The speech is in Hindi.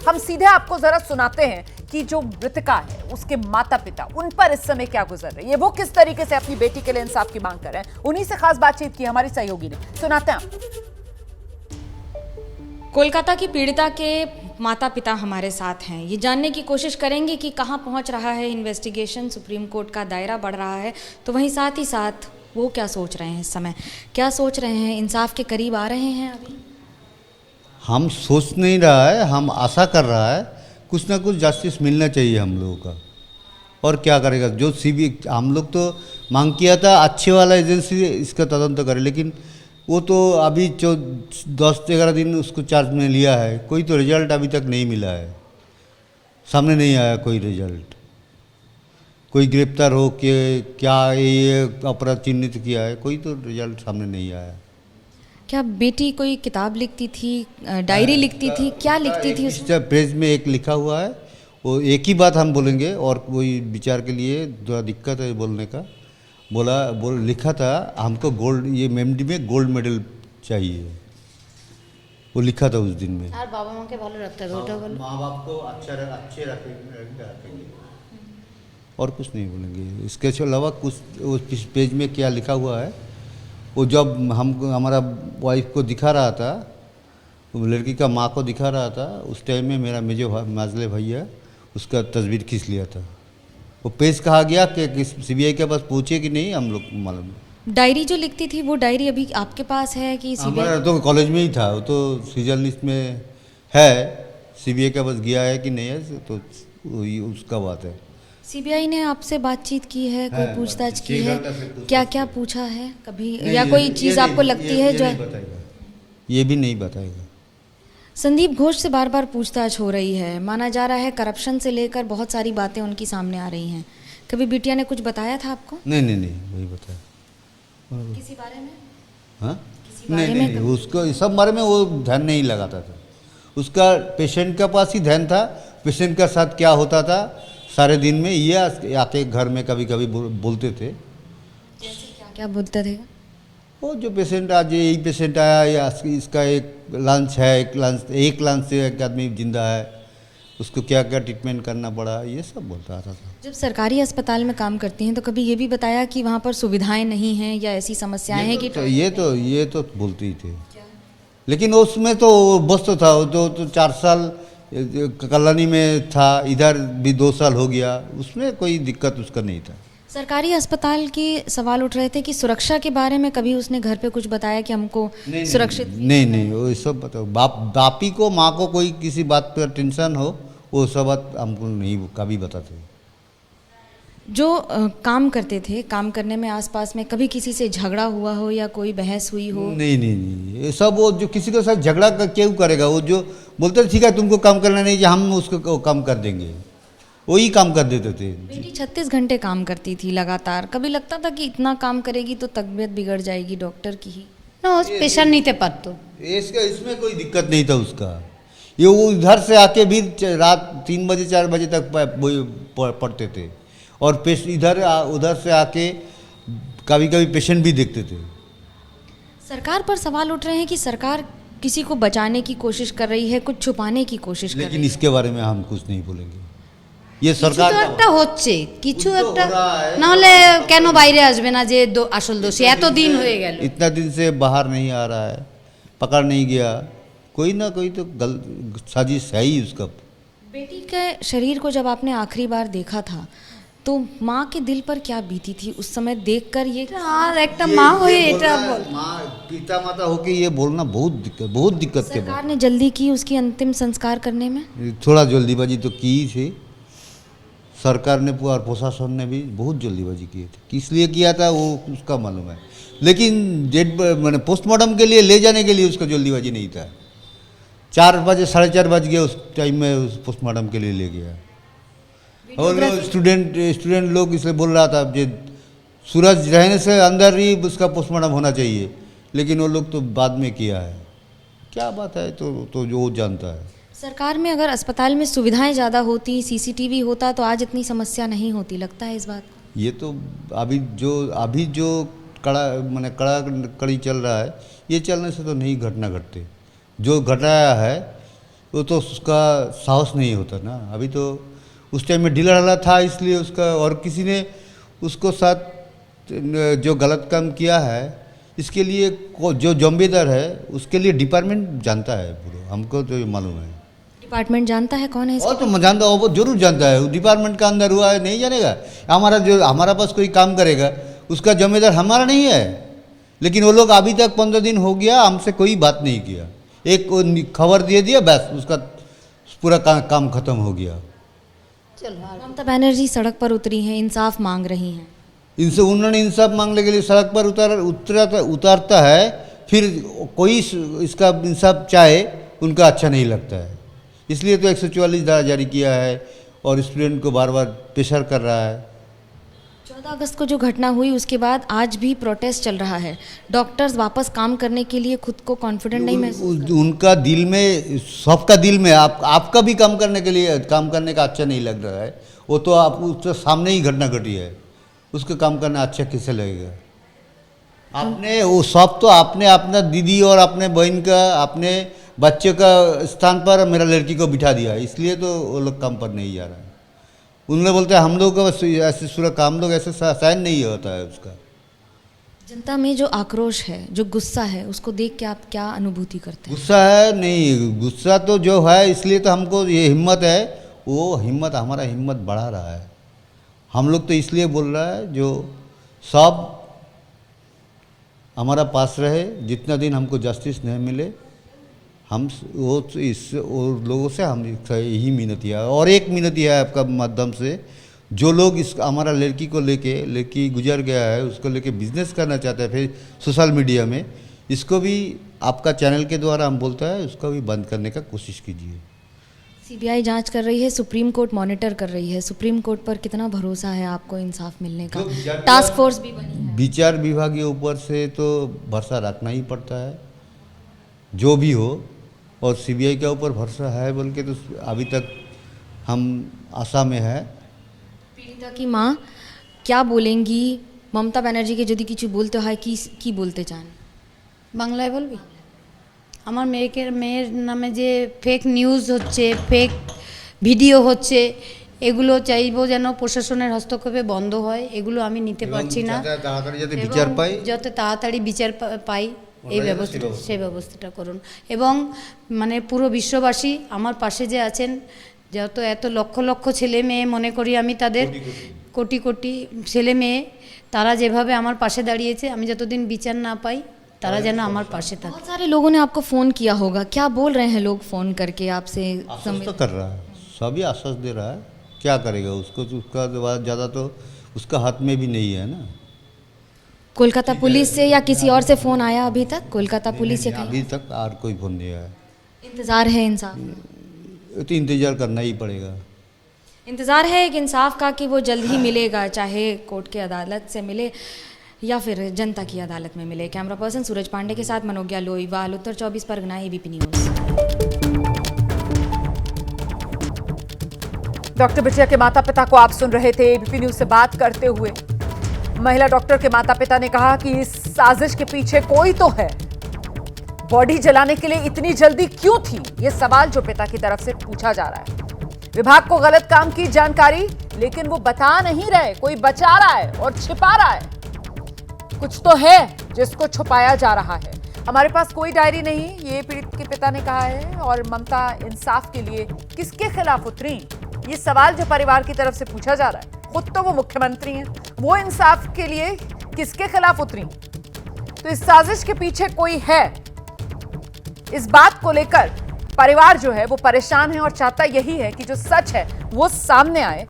हम सीधे आपको जरा सुनाते हैं कि जो मृतका है उसके माता पिता, उन पर इस समय क्या गुजर रही है, वो किस तरीके से अपनी बेटी के लिए इंसाफ की मांग कर रहे हैं। उन्हीं से खास बातचीत की हमारी सहयोगी ने, सुनाते हैं आपको। कोलकाता की पीड़िता के माता पिता हमारे साथ हैं। ये जानने की कोशिश करेंगे कि कहां पहुंच रहा है इन्वेस्टिगेशन, सुप्रीम कोर्ट का दायरा बढ़ रहा है, तो वहीं साथ ही साथ वो क्या सोच रहे हैं, इस समय क्या सोच रहे हैं, इंसाफ के करीब आ रहे हैं। अभी हम सोच नहीं रहा है, हम आशा कर रहा है कुछ ना कुछ जस्टिस मिलना चाहिए हम लोगों का। और क्या करेगा जो हम लोग तो मांग किया था अच्छे वाला एजेंसी इसका तदंत करे, लेकिन वो तो अभी जो 10-11 दिन उसको चार्ज में लिया है, कोई तो रिजल्ट अभी तक नहीं मिला है, सामने नहीं आया कोई रिजल्ट। कोई गिरफ्तार हो के क्या ये अपराध चिन्हित किया है, कोई तो रिजल्ट सामने नहीं आया। क्या बेटी कोई किताब लिखती थी, डायरी लिखती थी, क्या लिखती थी? इस पेज में एक लिखा हुआ है, वो एक ही बात हम बोलेंगे और कोई विचार के लिए थोड़ा दिक्कत है बोलने का। लिखा था हमको गोल्ड, ये मेमडी में गोल्ड मेडल चाहिए, वो लिखा था उस दिन में। और बाबा माँ के भालो रखते हैं, ओटा बोलो। माँ बाप को अच्छे रखेंगे और कुछ नहीं बोलेंगे। इसके अलावा कुछ उस पेज में क्या लिखा हुआ है, वो जब हमारा वाइफ को दिखा रहा था, लड़की का माँ को दिखा रहा था, उस टाइम में मेरा माजले भैया उसका तस्वीर खींच लिया था। वो पेश कहा गया कि सीबीआई के पास पहुँचे कि नहीं हम लोग मालूम नहीं। डायरी जो लिखती थी वो डायरी अभी आपके पास है कि हमारा तो कॉलेज में ही था, वो तो सीजन लिस्ट में है, सीबीआई के पास गया है कि नहीं है तो उसका बात है। सीबीआई ने आपसे बातचीत की है, कोई पूछताछ की है, क्या क्या पूछा है कभी, नहीं, या कोई चीज़ आपको लगती है जो ये भी नहीं बताएगा। संदीप घोष से बार बार पूछताछ हो रही है, माना जा रहा है करप्शन से लेकर बहुत सारी बातें उनकी सामने आ रही हैं। कभी बिटिया ने कुछ बताया था आपको? नहीं वही बताया। किसी बारे में? हाँ नहीं, उसको इस सब बारे में वो ध्यान नहीं लगाता था, उसका पेशेंट के पास ही ध्यान था। पेशेंट के साथ क्या होता था सारे दिन में, ये आके घर में कभी कभी बोलते थे। जैसे क्या क्या बोलते थे? वो जो पेशेंट आज यही पेशेंट आया, या इसका एक लंच है, एक लंच से एक आदमी जिंदा है, उसको क्या क्या ट्रीटमेंट करना पड़ा, ये सब बोलता आता था। जब सरकारी अस्पताल में काम करती हैं तो कभी ये भी बताया कि वहाँ पर सुविधाएं नहीं हैं या ऐसी समस्याएं हैं कि ये तो बोलते ही थे, लेकिन उसमें तो बस तो था, तो 4 साल कल्याणी में था, इधर भी 2 साल हो गया, उसमें कोई दिक्कत उसका नहीं था। सरकारी अस्पताल के सवाल उठ रहे थे कि सुरक्षा के बारे में कभी उसने घर पे कुछ बताया कि हमको सुरक्षित? नहीं वो सब बताओ। बापी को, माँ को कोई किसी बात पर टेंशन हो, वो सब बात हमको नहीं कभी बताते। जो काम करते थे, काम करने में आसपास में कभी किसी से झगड़ा हुआ हो या कोई बहस हुई हो? नहीं ये सब, वो जो किसी के साथ झगड़ा क्यों करेगा, वो जो बोलते ठीक है तुमको काम करना नहीं, हम उसको काम कर देंगे, वही काम कर देते थे। बेटी 36 घंटे काम करती थी लगातार, कभी लगता था कि इतना काम करेगी तो तबीयत बिगड़ जाएगी डॉक्टर की ही? ना पेशेंट नहीं थे पर तो इसमें कोई दिक्कत नहीं था उसका। ये वो इधर से आके भी रात 3 बजे 4 बजे तक पढ़ते थे, और उधर से आके कभी कभी पेशेंट भी देखते थे। सरकार पर सवाल उठ रहे हैं कि सरकार किसी को बचाने की कोशिश कर रही है, कुछ छुपाने की कोशिश कर रही है। लेकिन इसके बारे में हम कुछ नहीं बोलेंगे। ये सरकार কিছু একটা হচ্ছে, কিছু একটা না হলে কেন বাইরে আসবে না যে আসল দোষী? এত দিন হয়ে গেল, इतना दिन से बाहर नहीं आ रहा है, पकड़ नहीं गया, कोई ना कोई तो साजिश है ही उसका। बेटी के शरीर को जब आपने आखिरी बार देखा था तो माँ के दिल पर क्या बीती थी उस समय देखकर? ये আর একটা মা হয়ে এটা বল, माँ पिता माता होके ये बोलना बहुत दिक्कत के सरकार ने जल्दी की उसकी अंतिम संस्कार करने में? थोड़ा जल्दीबाजी तो की ही थी सरकार ने, और प्रशासन ने भी बहुत जल्दीबाजी की थी। किस लिए किया था वो उसका मालूम है, लेकिन मैंने पोस्टमार्टम के लिए ले जाने के लिए उसका जल्दीबाजी नहीं था। 4 बजे 4:30 बज गए उस टाइम में, उस पोस्टमार्टम के लिए ले गया। और स्टूडेंट लोग इसलिए बोल रहा था कि सूरज रहने से अंदर ही उसका पोस्टमार्टम होना चाहिए, लेकिन वो लोग तो बाद में किया है। क्या बात है तो जो जानता है। सरकार में अगर अस्पताल में सुविधाएं ज़्यादा होती, सीसीटीवी होता तो आज इतनी समस्या नहीं होती, लगता है इस बात? ये तो अभी जो कड़ी चल रहा है, ये चलने से तो नहीं घटना घटते। जो घटाया है वो तो उसका साहस नहीं होता ना। अभी तो उस टाइम में ढीला ढाला था, इसलिए उसका, और किसी ने उसको साथ जो गलत काम किया है, इसके लिए जो जिम्मेदार है उसके लिए डिपार्टमेंट जानता है पूरा, हमको तो ये मालूम है। डिपार्टमेंट जानता है कौन है इसके? और तो जानता, वो जरूर जानता है, डिपार्टमेंट का अंदर हुआ है, नहीं जानेगा? हमारा पास कोई काम करेगा उसका जिम्मेदार हमारा नहीं है। लेकिन वो लोग अभी तक 15 दिन हो गया, हमसे कोई बात नहीं किया, एक खबर दे दिया, बस उसका पूरा काम खत्म हो गया। ममता बनर्जी सड़क पर उतरी हैं, इंसाफ मांग रही हैं। इनसे उन्होंने इंसाफ मांगने के लिए सड़क पर उतारता है, फिर कोई इसका इंसाफ चाहे उनका अच्छा नहीं लगता है, इसलिए तो 144 धारा जारी किया है और स्टूडेंट को बार बार प्रेशर कर रहा है। 14 अगस्त को जो घटना हुई उसके बाद आज भी प्रोटेस्ट चल रहा है। डॉक्टर्स वापस काम करने के लिए खुद को कॉन्फिडेंट नहीं महसूस कर उनका दिल में, सबका दिल में, आपका भी काम करने के लिए, काम करने का अच्छा नहीं लग रहा है, वो तो आप उसके सामने ही घटना घटी है, उसका काम करना अच्छा कैसे लगेगा? आपने वो सब तो आपने अपना दीदी और अपने बहन का, अपने बच्चे का स्थान पर मेरा लड़की को बिठा दिया, इसलिए तो वो लोग काम पर नहीं जा रहा है। उन्होंने बोलते हैं हम लोग का ऐसे सूरा काम लोग ऐसे साइन नहीं होता है उसका। जनता में जो आक्रोश है, जो गुस्सा है, उसको देख के आप क्या अनुभूति करते हैं? गुस्सा है नहीं, गुस्सा तो जो है, इसलिए तो हमको ये हिम्मत है, वो हिम्मत हमारा हिम्मत बढ़ा रहा है। हम लोग तो इसलिए बोल रहा है जो सब हमारा पास रहे, जितना दिन हमको जस्टिस नहीं मिले, हम वो लोगों से हम यही मिनती है। और एक मिनती है आपका माध्यम से, जो लोग इस हमारा लड़की को लेके, लड़की गुजर गया है उसको लेके बिजनेस करना चाहते हैं फिर सोशल मीडिया में, इसको भी आपका चैनल के द्वारा हम बोलते हैं उसको भी बंद करने का कोशिश कीजिए। सीबीआई जांच कर रही है, सुप्रीम कोर्ट मॉनिटर कर रही है, सुप्रीम कोर्ट पर कितना भरोसा है आपको इंसाफ मिलने का? टास्क फोर्स भी बनी है। विचार विभाग के ऊपर से तो भरोसा रखना ही पड़ता है जो भी हो, और सीबीआई के ऊपर भरोसा है बोल के तो अभी तक हम आशा में है। पीड़िता की माँ क्या बोलेंगी? ममता बनर्जी के যদি কিছু বলতে হয় কি বলতে চান? বাংলায় বলবি? আমার মেয়ের নামে যে ফেক নিউজ হচ্ছে, ফেক ভিডিও হচ্ছে, এগুলো চাইবো যেন প্রশাসনের হস্তক্ষেপে বন্ধ হয়। এগুলো আমি নিতে পারছি না। তাড়াতাড়ি যাতে বিচার পাই, যত তাড়াতাড়ি বিচার পাই এই ব্যবস্থা, সেই ব্যবস্থাটা করুন। এবং মানে পুরো বিশ্ববাসী আমার পাশে যে আছেন, যত এত লক্ষ লক্ষ ছেলে মেয়ে, মনে করি আমি তাদের কোটি কোটি ছেলে মেয়ে, তারা যেভাবে আমার পাশে দাঁড়িয়েছে, আমি যতদিন বিচার না পাই তারা যেন আমার পাশে থাকে। बहुत सारे लोगों ने आपको फ़ोन किया होगा, क्या बोल रहे हैं लोग फ़ोन करके आपसे? आश्वास तो कर रहा है, सभी आश्वास दे रहा है, क्या करेगा उसको, उसका बाद ज़्यादा तो उसका हाथ में भी नहीं है ना। कोलकाता पुलिस से या किसी और से फ़ोन आया अभी तक? कोलकाता पुलिस से अभी तक और कोई फोन नहीं आया। इंतज़ार है इंसाफ? तो इंतजार करना ही पड़ेगा। इंतज़ार है एक इंसाफ का कि वो जल्द ही मिलेगा, चाहे कोर्ट के अदालत से मिले या फिर जनता की अदालत में मिले। कैमरा पर्सन सूरज पांडे के साथ मनोज्ञा लोईवाल, उत्तर 24 परगना, एबीपी न्यूज़। डॉक्टर बिटिया के माता पिता को आप सुन रहे थे एबीपी न्यूज से बात करते हुए। महिला डॉक्टर के माता पिता ने कहा कि इस साजिश के पीछे कोई तो है। बॉडी जलाने के लिए इतनी जल्दी क्यों थी, ये सवाल जो पिता की तरफ से पूछा जा रहा है। विभाग को गलत काम की जानकारी, लेकिन वो बता नहीं रहे, कोई बचा रहा है और छिपा रहा है। कुछ तो है जिसको छुपाया जा रहा है। हमारे पास कोई डायरी नहीं, ये पीड़ित के पिता ने कहा है। और ममता इंसाफ के लिए किसके खिलाफ उतरी, ये सवाल जो परिवार की तरफ से पूछा जा रहा है। खुद तो वो मुख्यमंत्री हैं, वो इंसाफ के लिए किसके खिलाफ उतरी? तो इस साजिश के पीछे कोई है, इस बात को लेकर परिवार जो है वो परेशान है और चाहता यही है कि जो सच है वो सामने आए।